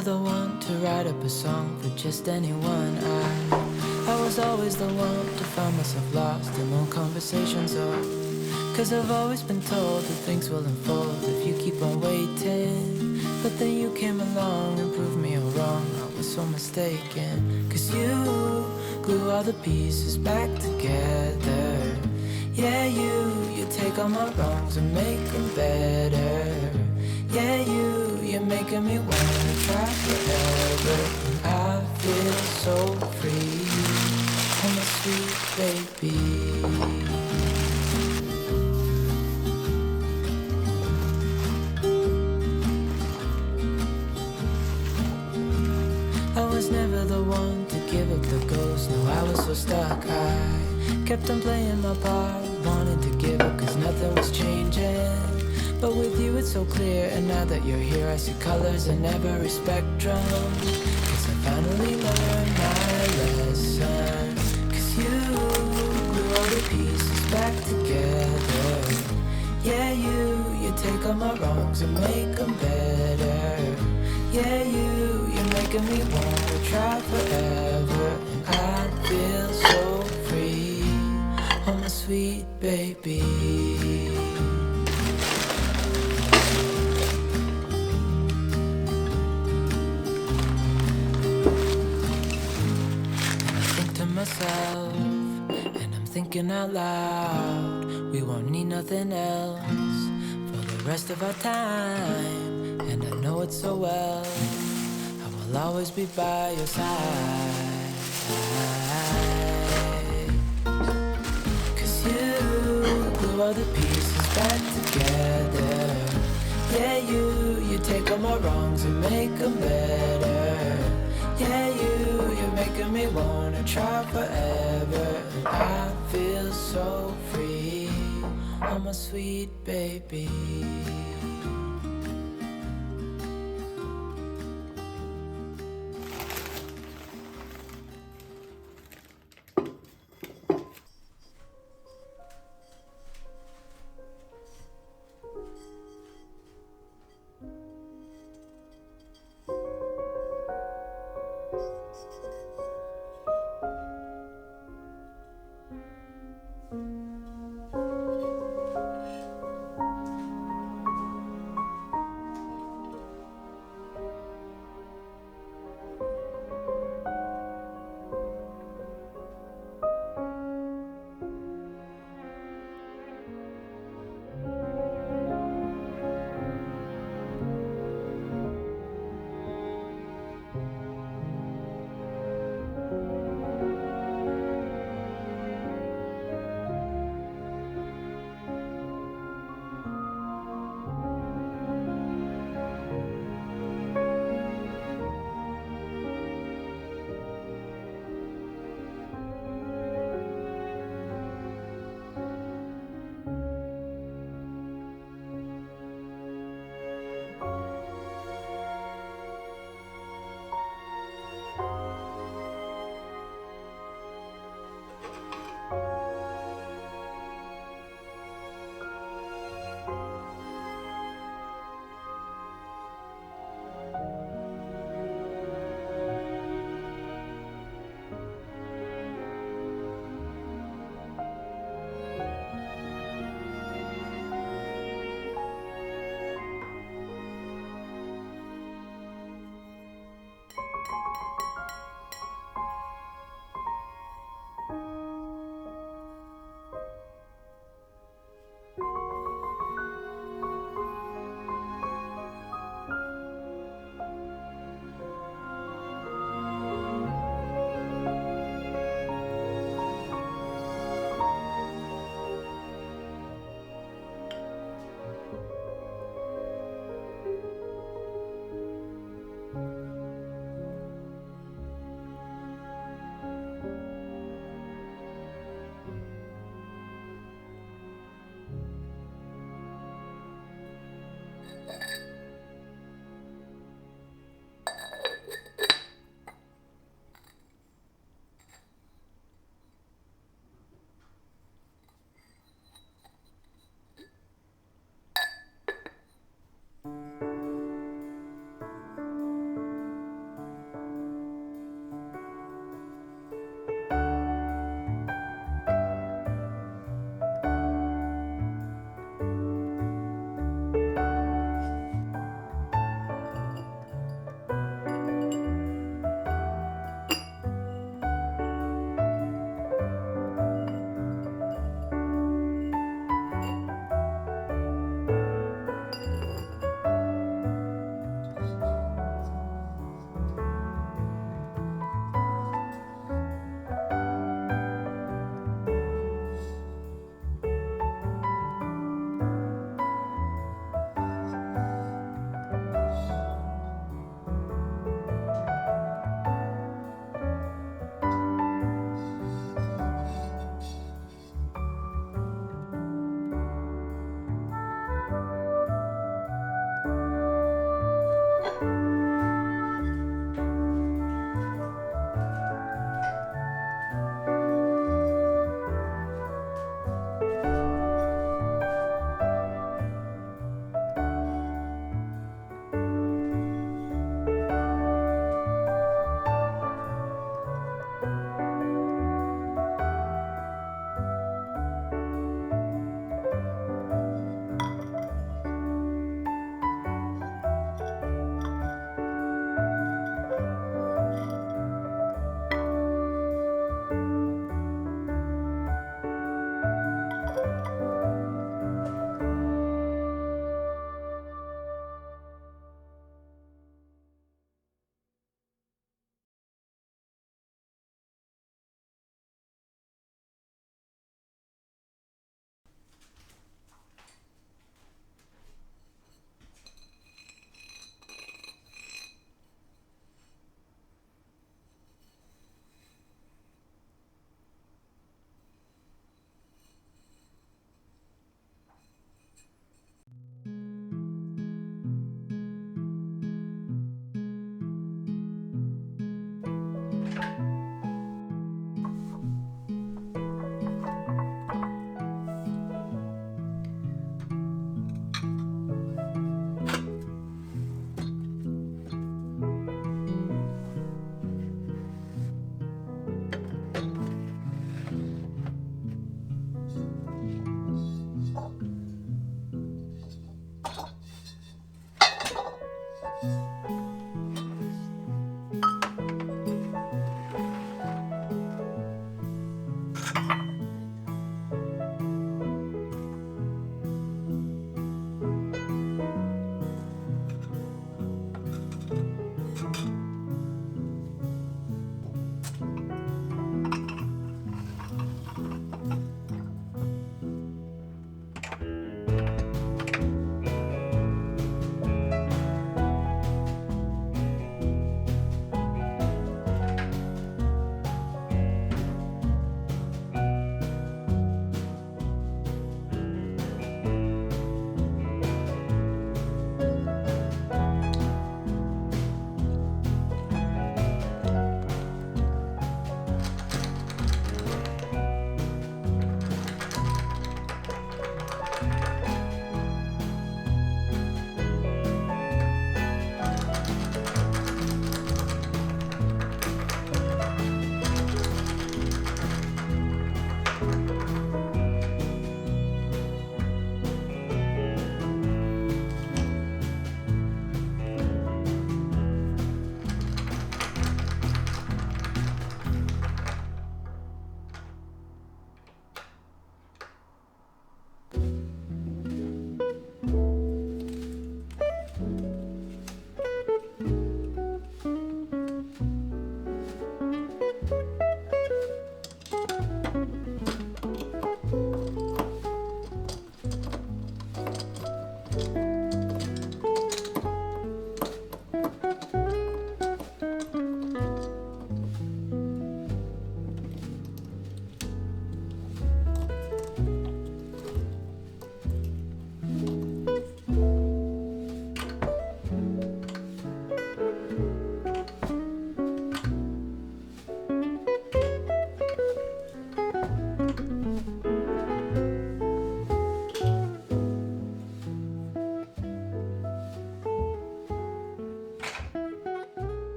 never the one to write up a song for just anyone. I was always the one to find myself lost in long conversations. Cause I've always been told that things will unfold if you keep on waiting. But then you came along and proved me all wrong. I was so mistaken. Cause you glue all the pieces back together. Yeah, you take all my wrongs and make them better. Yeah, you're making me wanna try forever. And I feel so free. Oh, my sweet baby. I was never the one to give up the ghost. No, I was so stuck. I kept on playing my part, wanting to give up cause nothing was changing. But with you it's so clear, and now that you're here I see colors in every spectrum. Cause I finally learned my lesson. Cause you glue all the pieces back together. Yeah, you take all my wrongs and make them better. Yeah, you're making me wanna try forever. And I feel so free. Oh, my sweet baby. Myself, and I'm thinking out loud. We won't need nothing else for the rest of our time. And I know it so well. I will always be by your side. Cause you glue all the pieces back together. Yeah, you take all my wrongs and make them better. Yeah, you're making me wanna try forever. And I feel so free. Oh, my sweet baby.